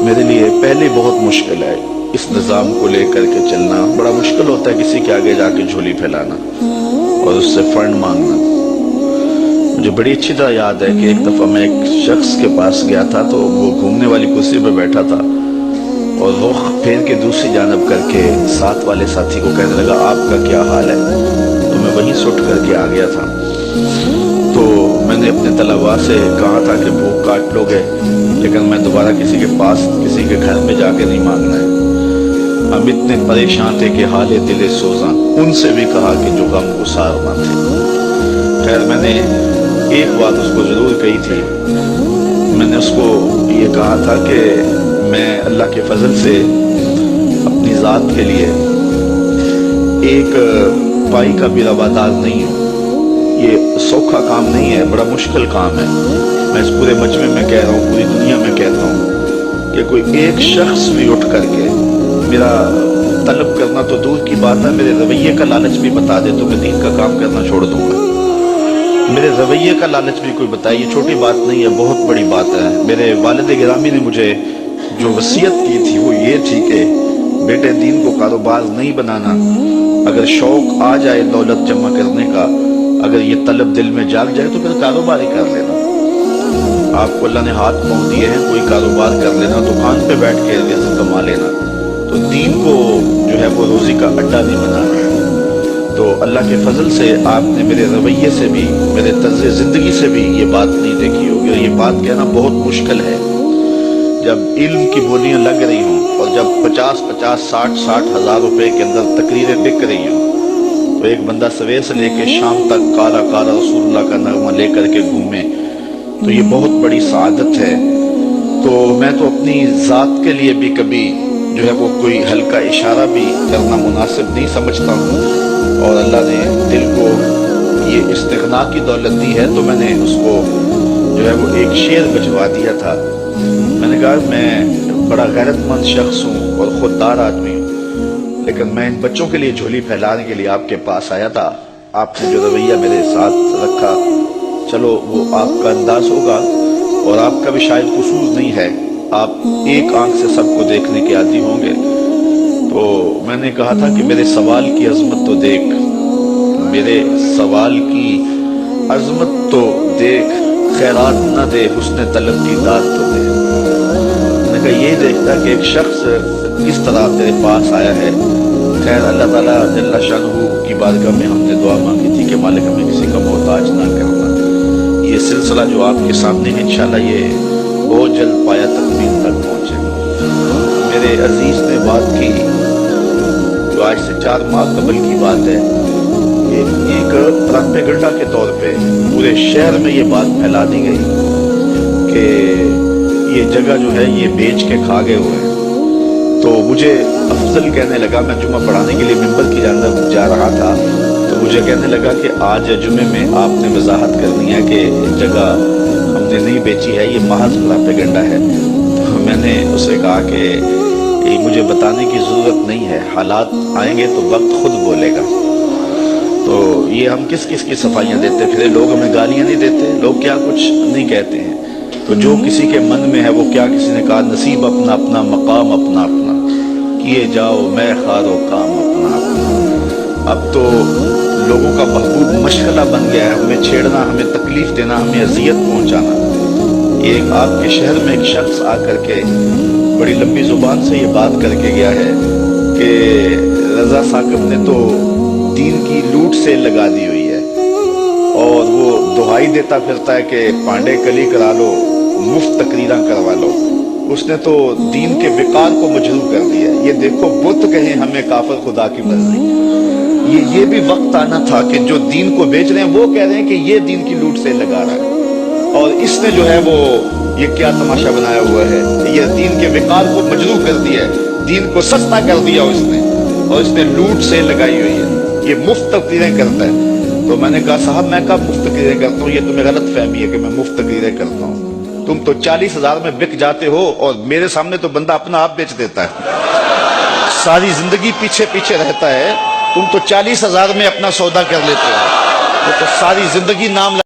میرے لیے پہلے بہت مشکل ہے اس نظام کو لے کر کے چلنا. بڑا مشکل ہوتا ہے کسی کے آگے جا کے جھولی پھیلانا اور اس سے فنڈ مانگنا. مجھے بڑی اچھی طرح یاد ہے کہ ایک دفعہ میں ایک شخص کے پاس گیا تھا تو وہ گھومنے والی کرسی پہ بیٹھا تھا اور رخ پھیر کے دوسری جانب کر کے ساتھ والے ساتھی کو کہنے لگا آپ کا کیا حال ہے. تو میں وہیں سٹ کر کے آ گیا تھا. تو میں نے اپنے طلباء سے کہا تھا کہ بھوک کاٹ لو گے لیکن میں دوبارہ کسی کے پاس کسی کے گھر میں جا کے نہیں مانگنا ہے. ہم اتنے پریشان تھے کہ حال دل سوزاں. ان سے بھی کہا کہ جو غم گسار نہ تھے. خیر میں نے ایک بات اس کو ضرور کہی تھی. میں نے اس کو یہ کہا تھا کہ میں اللہ کے فضل سے اپنی ذات کے لیے ایک پائی کا بھی روادار نہیں ہوں. یہ سوکھا کام نہیں ہے, بڑا مشکل کام ہے. میں اس پورے مجمع میں کہہ رہا ہوں, پوری دنیا میں کہتا ہوں کہ کوئی ایک شخص بھی اٹھ کر کے میرا طلب کرنا تو دور کی بات ہے, میرے رویے کا لالچ بھی بتا دے تو میں دین کا کام کرنا چھوڑ دوں گا. میرے رویے کا لالچ بھی کوئی بتائے, یہ چھوٹی بات نہیں ہے, بہت بڑی بات ہے. میرے والد گرامی نے مجھے جو وصیت کی تھی وہ یہ تھی کہ بیٹے دین کو کاروبار نہیں بنانا. اگر شوق آ جائے دولت جمع کرنے کا, اگر یہ طلب دل میں جاگ جائے تو پھر کاروبار ہی کر لینا. آپ کو اللہ نے ہاتھ پاؤں دیے ہیں, کوئی کاروبار کر لینا, دکان پہ بیٹھ کے رزق کما لینا. تو دین کو جو ہے وہ روزی کا اڈا نہیں بنانا. تو اللہ کے فضل سے آپ نے میرے رویے سے بھی, میرے طرز زندگی سے بھی یہ بات نہیں دیکھی ہوگی. اور یہ بات کہنا بہت مشکل ہے جب علم کی بولیاں لگ رہی ہوں اور جب 50-50 60-60 ہزار روپے کے اندر تقریریں بک رہی ہوں تو ایک بندہ سویر سے لے کے شام تک کالا کالا رسول اللہ کا نغمہ لے کر کے گھومے تو یہ بہت بڑی سعادت ہے. تو میں تو اپنی ذات کے لیے بھی کبھی جو ہے وہ کوئی ہلکا اشارہ بھی کرنا مناسب نہیں سمجھتا ہوں. اور اللہ نے دل کو یہ استغنا کی دولت دی ہے تو میں نے اس کو جو ہے وہ ایک شعر بجوا دیا تھا. میں نے کہا میں بڑا غیرت مند شخص ہوں اور خوددار آدمی ہوں, لیکن میں ان بچوں کے لیے جھولی پھیلانے کے لیے آپ کے پاس آیا تھا. آپ نے جو رویہ میرے ساتھ رکھا, چلو وہ آپ کا انداز ہوگا اور آپ کا بھی شاید قصور نہیں ہے, آپ ایک آنکھ سے سب کو دیکھنے کے عادی ہوں گے. تو میں نے کہا تھا کہ میرے سوال کی عظمت تو دیکھ, میرے سوال کی عظمت تو دیکھ, خیرات نہ دے حسن طلب کی داد تو دے. میں نے کہا یہ دیکھتا کہ ایک شخص کس طرح تیرے پاس آیا ہے. خیر اللہ تعالیٰ جل شانہ کی بارگاہ میں ہم نے دعا مانگی تھی کہ مالک ہمیں کسی کا محتاج نہ کرنا. یہ سلسلہ جو آپ کے سامنے ہے انشاءاللہ یہ بہت جلد پایا تکمیل تک پہنچے گا. میرے عزیز نے بات کی جو آج سے 4 ماہ قبل کی بات ہے, ایک پراپیگنڈا کے طور پہ پورے شہر میں یہ بات پھیلا دی گئی کہ یہ جگہ جو ہے یہ بیچ کے کھا گئے ہوئے ہیں. تو مجھے افضل کہنے لگا, میں جمعہ پڑھانے کے لیے ممبر کی جانب جا رہا تھا تو مجھے کہنے لگا کہ آج جمعے میں آپ نے وضاحت کرنی ہے کہ جگہ ہم نے نہیں بیچی ہے, یہ محض پراپیگنڈا ہے. تو میں نے اسے کہا کہ مجھے بتانے کی ضرورت نہیں ہے, حالات آئیں گے تو وقت خود بولے گا. تو یہ ہم کس کس کی صفائیاں دیتے پھرے, لوگ ہمیں گالیاں نہیں دیتے, لوگ کیا کچھ نہیں کہتے ہیں. تو جو کسی کے من میں ہے وہ کیا کسی نے کہا نصیب اپنا اپنا مقام اپنا اپنا, کیے جاؤ میں خارو کام اپنا اپنا. اب تو لوگوں کا محبوب مشغلہ بن گیا ہے ہمیں چھیڑنا, ہمیں تکلیف دینا, ہمیں اذیت پہنچانا. یہ آپ کے شہر میں ایک شخص آ کر کے بڑی لمبی زبان سے یہ بات کر کے گیا ہے کہ رضا ثاقب نے تو دین کی لوٹ سے لگا دی ہوئی ہے اور وہ دہائی دیتا پھرتا ہے کہ پانڈے کلی کرا لو, مفت تقریراں کروا لو. اس نے تو دین کے وقار کو مجروح کر دیا. یہ دیکھو بت کہیں ہمیں کافر خدا کی مرضی. یہ بھی وقت آنا تھا کہ جو دین کو بیچ رہے ہیں وہ کہہ رہے ہیں کہ یہ دین کی لوٹ سے لگا رہا ہے اور اس نے جو ہے وہ یہ کیا تماشا بنایا ہوا ہے, یہ دین کے وقار کو مجروح کر دیا ہے, دین کو سستا کر دیا اس نے اور اس نے لوٹ سے لگائی ہوئی ہے, یہ مفت تقریریں کرتا ہے. تو میں نے کہا صاحب میں کب مفت تقریریں کرتا ہوں, یہ تمہیں غلط فہمی ہے کہ میں مفت تقریریں کرتا ہوں. تم تو 40,000 میں بک جاتے ہو اور میرے سامنے تو بندہ اپنا آپ بیچ دیتا ہے, ساری زندگی پیچھے پیچھے رہتا ہے. تم تو 40,000 میں اپنا سودا کر لیتے ہو, وہ تو ساری زندگی نام